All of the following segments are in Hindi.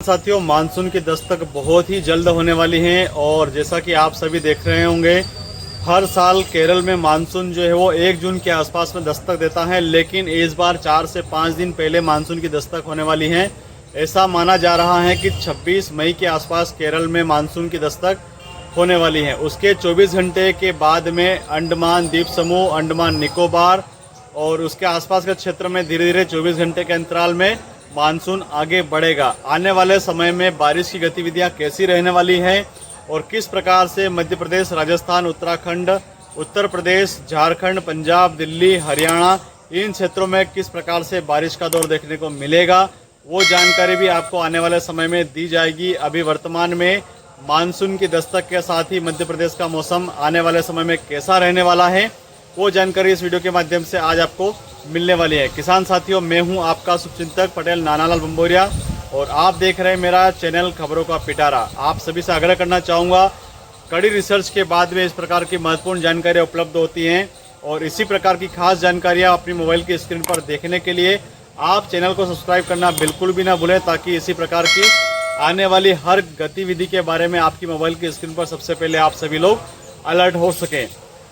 साथियों, मानसून की दस्तक बहुत ही जल्द होने वाली है और जैसा कि आप सभी देख रहे होंगे, हर साल केरल में मानसून जो है वो 1 जून के आसपास में दस्तक देता है, लेकिन इस बार 4 से 5 दिन पहले मानसून की दस्तक होने वाली है। ऐसा माना जा रहा है कि 26 मई के आसपास केरल में मानसून की दस्तक होने वाली है। उसके 24 घंटे के बाद में अंडमान द्वीप समूह, अंडमान निकोबार और उसके आसपास के क्षेत्र में धीरे धीरे 24 घंटे के अंतराल में मानसून आगे बढ़ेगा। आने वाले समय में बारिश की गतिविधियां कैसी रहने वाली हैं और किस प्रकार से मध्य प्रदेश, राजस्थान, उत्तराखंड, उत्तर प्रदेश, झारखंड, पंजाब, दिल्ली, हरियाणा, इन क्षेत्रों में किस प्रकार से बारिश का दौर देखने को मिलेगा, वो जानकारी भी आपको आने वाले समय में दी जाएगी। अभी वर्तमान में मानसून की दस्तक के साथ ही मध्य प्रदेश का मौसम आने वाले समय में कैसा रहने वाला है, वो जानकारी इस वीडियो के माध्यम से आज आपको मिलने वाली है। किसान साथियों, मैं हूं आपका शुभचिंतक पटेल नानालाल बंबोरिया और आप देख रहे हैं मेरा चैनल खबरों का पिटारा। आप सभी से आग्रह करना चाहूँगा, कड़ी रिसर्च के बाद में इस प्रकार की महत्वपूर्ण जानकारियाँ उपलब्ध होती हैं और इसी प्रकार की खास जानकारियाँ अपनी मोबाइल की स्क्रीन पर देखने के लिए आप चैनल को सब्सक्राइब करना बिल्कुल भी ना भूलें, ताकि इसी प्रकार की आने वाली हर गतिविधि के बारे में आपकी मोबाइल की स्क्रीन पर सबसे पहले आप सभी लोग अलर्ट हो सकें।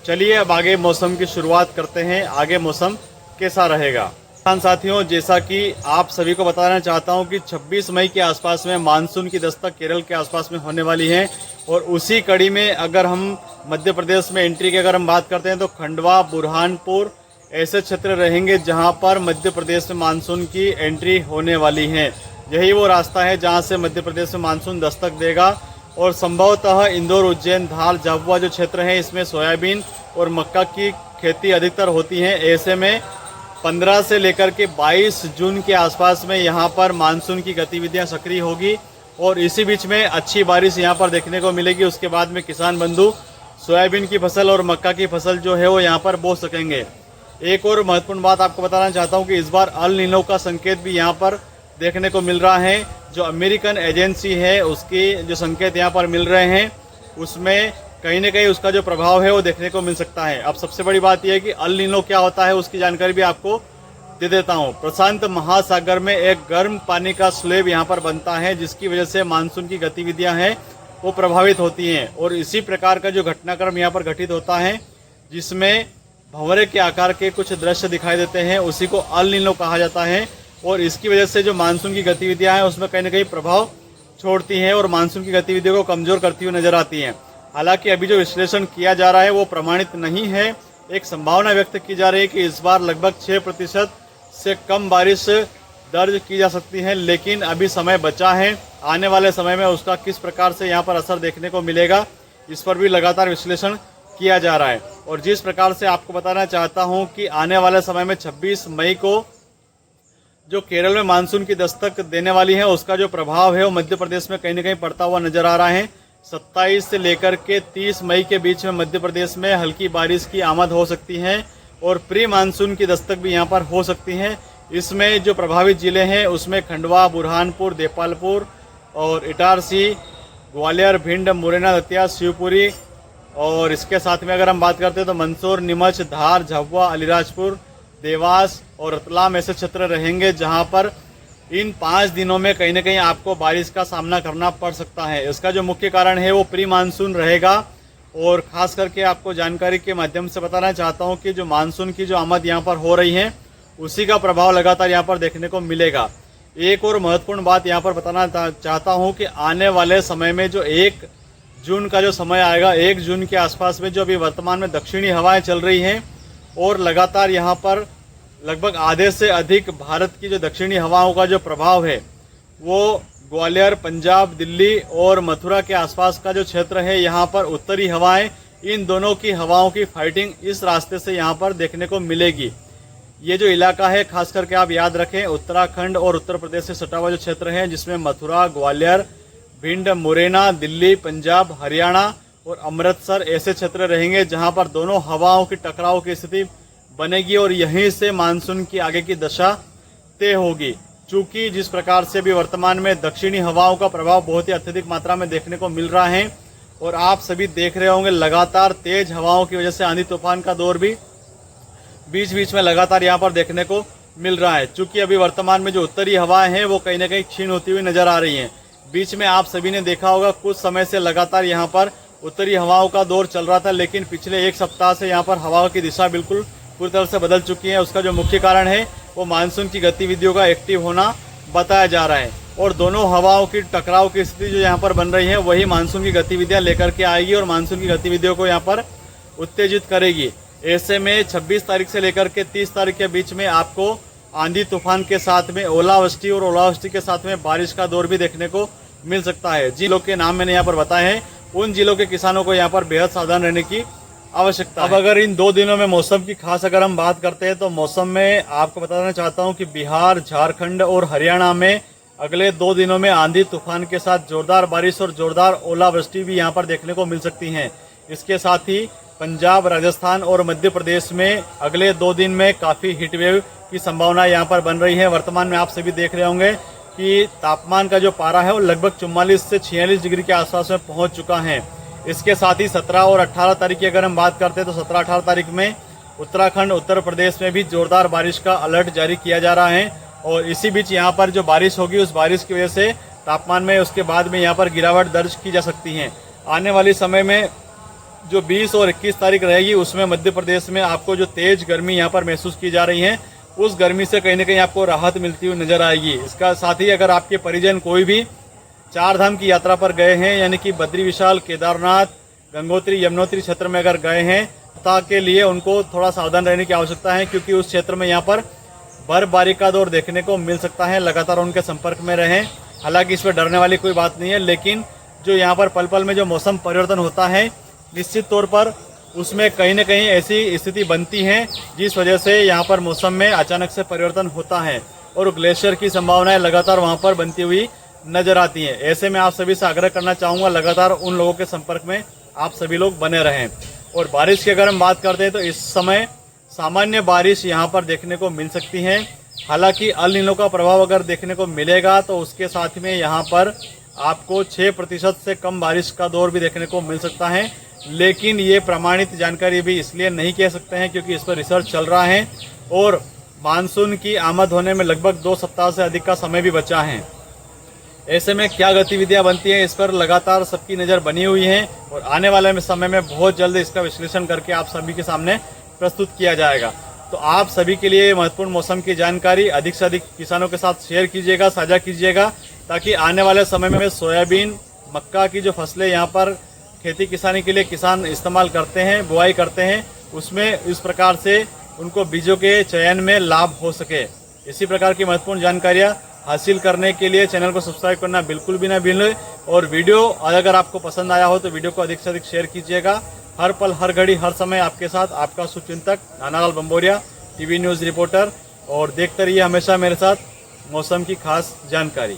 चलिए अब आगे मौसम की शुरुआत करते हैं। आगे मौसम कैसा रहेगा? किसान साथियों, जैसा कि आप सभी को बताना चाहता हूं कि 26 मई के आसपास में मानसून की दस्तक केरल के आसपास में होने वाली है और उसी कड़ी में अगर हम मध्य प्रदेश में एंट्री की अगर हम बात करते हैं तो खंडवा, बुरहानपुर ऐसे क्षेत्र रहेंगे जहां पर मध्य प्रदेश में मानसून की एंट्री होने वाली है। यही वो रास्ता है जहां से मध्य प्रदेश में मानसून दस्तक देगा और संभवतः इंदौर, उज्जैन, धार, झाबुआ जो क्षेत्र हैं इसमें सोयाबीन और मक्का की खेती अधिकतर होती है। ऐसे में 15 से लेकर के 22 जून के आसपास में यहाँ पर मानसून की गतिविधियाँ सक्रिय होगी और इसी बीच में अच्छी बारिश यहाँ पर देखने को मिलेगी। उसके बाद में किसान बंधु सोयाबीन की फसल और मक्का की फसल जो है वो यहाँ पर बो सकेंगे। एक और महत्वपूर्ण बात आपको बताना चाहता हूँ कि इस बार अल नीनो का संकेत भी यहाँ पर देखने को मिल रहा है। जो अमेरिकन एजेंसी है उसके जो संकेत यहाँ पर मिल रहे हैं उसमें कहीं ना कहीं उसका जो प्रभाव है वो देखने को मिल सकता है। अब सबसे बड़ी बात यह है कि अल नीनो क्या होता है उसकी जानकारी भी आपको दे देता हूँ। प्रशांत महासागर में एक गर्म पानी का स्लैब यहाँ पर बनता है जिसकी वजह से मानसून की गतिविधियाँ हैं वो प्रभावित होती हैं और इसी प्रकार का जो घटनाक्रम यहाँ पर घटित होता है जिसमें भंवरे के आकार के कुछ दृश्य दिखाई देते हैं, उसी को अल नीनो कहा जाता है और इसकी वजह से जो मानसून की गतिविधियाँ हैं उसमें कहीं ना कहीं प्रभाव छोड़ती हैं और मानसून की गतिविधियों को कमजोर करती हुई नजर आती हैं। हालांकि अभी जो विश्लेषण किया जा रहा है वो प्रमाणित नहीं है। एक संभावना व्यक्त की जा रही है कि इस बार लगभग 6% से कम बारिश दर्ज की जा सकती है, लेकिन अभी समय बचा है। आने वाले समय में उसका किस प्रकार से यहाँ पर असर देखने को मिलेगा इस पर भी लगातार विश्लेषण किया जा रहा है। और जिस प्रकार से आपको बताना चाहता हूँ कि आने वाले समय में 26 मई को जो केरल में मानसून की दस्तक देने वाली है उसका जो प्रभाव है वो मध्य प्रदेश में कहीं ना कहीं पड़ता हुआ नजर आ रहा है। 27 से लेकर के 30 मई के बीच में मध्य प्रदेश में हल्की बारिश की आमद हो सकती है और प्री मानसून की दस्तक भी यहाँ पर हो सकती है। इसमें जो प्रभावित जिले हैं उसमें खंडवा, बुरहानपुर, देपालपुर और इटारसी, ग्वालियर, भिंड, मुरैना, दतिया, शिवपुरी और इसके साथ में अगर हम बात करते हैं तो मंदसौर, नीमच, धार, झाबुआ, अलीराजपुर, देवास और रतलाम ऐसे क्षेत्र रहेंगे जहाँ पर इन 5 दिनों में कहीं ना कहीं आपको बारिश का सामना करना पड़ सकता है। इसका जो मुख्य कारण है वो प्री मानसून रहेगा और खास करके आपको जानकारी के माध्यम से बताना चाहता हूँ कि जो मानसून की जो आमद यहाँ पर हो रही है उसी का प्रभाव लगातार यहाँ पर देखने को मिलेगा। एक और महत्वपूर्ण बात यहाँ पर बताना चाहता हूँ कि आने वाले समय में जो 1 जून का जो समय आएगा, 1 जून के आसपास में जो अभी वर्तमान में दक्षिणी हवाएं चल रही हैं और लगातार यहाँ पर लगभग आधे से अधिक भारत की जो दक्षिणी हवाओं का जो प्रभाव है वो ग्वालियर, पंजाब, दिल्ली और मथुरा के आसपास का जो क्षेत्र है यहाँ पर उत्तरी हवाएं, इन दोनों की हवाओं की फाइटिंग इस रास्ते से यहाँ पर देखने को मिलेगी। ये जो इलाका है खास करके आप याद रखें उत्तराखंड और उत्तर प्रदेश से सटा हुआ जो क्षेत्र है जिसमें मथुरा, ग्वालियर, भिंड, मुरैना, दिल्ली, पंजाब, हरियाणा और अमृतसर ऐसे क्षेत्र रहेंगे जहाँ पर दोनों हवाओं की टकराव की स्थिति बनेगी और यहीं से मानसून की आगे की दशा तय होगी। चूंकि जिस प्रकार से भी वर्तमान में दक्षिणी हवाओं का प्रभाव बहुत ही अत्यधिक मात्रा में देखने को मिल रहा है और आप सभी देख रहे होंगे लगातार तेज हवाओं की वजह से आंधी तूफान का दौर भी बीच बीच में लगातार यहाँ पर देखने को मिल रहा है। चूंकि अभी वर्तमान में जो उत्तरी हवाएं हैं वो कहीं ना कहीं क्षीण होती हुई नजर आ रही हैं। बीच में आप सभी ने देखा होगा कुछ समय से लगातार यहाँ पर उत्तरी हवाओं का दौर चल रहा था, लेकिन पिछले एक सप्ताह से यहाँ पर हवा की दिशा बिल्कुल पूरी तरह से बदल चुकी है। उसका जो मुख्य कारण है वो मानसून की गतिविधियों का एक्टिव होना बताया जा रहा है, और दोनों हवाओं की टकराव की स्थिति जो यहाँ पर बन रही है वही मानसून की गतिविधियाँ लेकर के आएगी और मानसून की गतिविधियों को यहाँ पर उत्तेजित करेगी। ऐसे में 26 तारीख से लेकर के 30 तारीख के बीच में आपको आंधी तूफान के साथ में ओलावृष्टि और ओलावृष्टि के साथ में बारिश का दौर भी देखने को मिल सकता है। जिन जिलों के नाम मैंने यहाँ पर बताए हैं उन जिलों के किसानों को यहाँ पर बेहद सावधान रहने की आवश्यकता है। अब अगर इन 2 दिनों में मौसम की खास अगर हम बात करते हैं तो मौसम में आपको बताना चाहता हूँ कि बिहार, झारखंड और हरियाणा में अगले 2 दिनों में आंधी तूफान के साथ जोरदार बारिश और जोरदार ओलावृष्टि भी यहाँ पर देखने को मिल सकती है। इसके साथ ही पंजाब, राजस्थान और मध्य प्रदेश में अगले 2 दिन में काफ़ी हीट वेव की संभावना यहाँ पर बन रही है। वर्तमान में आप सभी देख रहे होंगे कि तापमान का जो पारा है वो लगभग 44 से 46 डिग्री के आसपास में पहुँच चुका है। इसके साथ ही 17 और 18 तारीख की अगर हम बात करते हैं तो 17-18 तारीख में उत्तराखंड, उत्तर प्रदेश में भी जोरदार बारिश का अलर्ट जारी किया जा रहा है, और इसी बीच यहाँ पर जो बारिश होगी उस बारिश की वजह से तापमान में उसके बाद में यहाँ पर गिरावट दर्ज की जा सकती है। आने वाले समय में जो 20 और 21 तारीख रहेगी उसमें मध्य प्रदेश में आपको जो तेज गर्मी यहाँ पर महसूस की जा रही है उस गर्मी से कहीं ना कहीं आपको राहत मिलती हुई नजर आएगी। इसका साथ ही अगर आपके परिजन कोई भी 4 धाम की यात्रा पर गए हैं, यानी कि बद्री विशाल, केदारनाथ, गंगोत्री, यमुनोत्री क्षेत्र में अगर गए हैं के लिए उनको थोड़ा सावधान रहने की आवश्यकता है, क्योंकि उस क्षेत्र में यहाँ पर बर्फबारी का दौर देखने को मिल सकता है। लगातार उनके संपर्क में रहें। हालांकि इसमें डरने वाली कोई बात नहीं है, लेकिन जो यहाँ पर पल पल में जो मौसम परिवर्तन होता है निश्चित तौर पर उसमें कहीं ना कहीं ऐसी स्थिति बनती है जिस वजह से यहाँ पर मौसम में अचानक से परिवर्तन होता है और ग्लेशियर की संभावनाएं लगातार वहाँ पर बनती हुई नजर आती हैं। ऐसे में आप सभी से आग्रह करना चाहूँगा लगातार उन लोगों के संपर्क में आप सभी लोग बने रहें। और बारिश की अगर हम बात करते हैं तो इस समय सामान्य बारिश यहाँ पर देखने को मिल सकती है। हालांकि अल नीनो का प्रभाव अगर देखने को मिलेगा तो उसके साथ में यहाँ पर आपको 6% से कम बारिश का दौर भी देखने को मिल सकता है, लेकिन ये प्रमाणित जानकारी भी इसलिए नहीं कह सकते हैं क्योंकि इस पर रिसर्च चल रहा है और मानसून की आमद होने में लगभग 2 सप्ताह से अधिक का समय भी बचा है। ऐसे में क्या गतिविधियां बनती हैं इस पर लगातार सबकी नज़र बनी हुई है और आने वाले समय में बहुत जल्द इसका विश्लेषण करके आप सभी के सामने प्रस्तुत किया जाएगा। तो आप सभी के लिए महत्वपूर्ण मौसम की जानकारी अधिक से अधिक किसानों के साथ शेयर कीजिएगा, साझा कीजिएगा, ताकि आने वाले समय में सोयाबीन, मक्का की जो फसलें यहाँ पर खेती किसानी के लिए किसान इस्तेमाल करते हैं, बुआई करते हैं, उसमें इस प्रकार से उनको बीजों के चयन में लाभ हो सके। इसी प्रकार की महत्वपूर्ण जानकारियाँ हासिल करने के लिए चैनल को सब्सक्राइब करना बिल्कुल भी ना भूलें और वीडियो अगर आपको पसंद आया हो तो वीडियो को अधिक से अधिक शेयर कीजिएगा। हर पल, हर घड़ी, हर समय आपके साथ आपका शुभचिंतक नानालाल बंबोरिया, टीवी न्यूज़ रिपोर्टर, और देखते रहिए हमेशा मेरे साथ मौसम की खास जानकारी।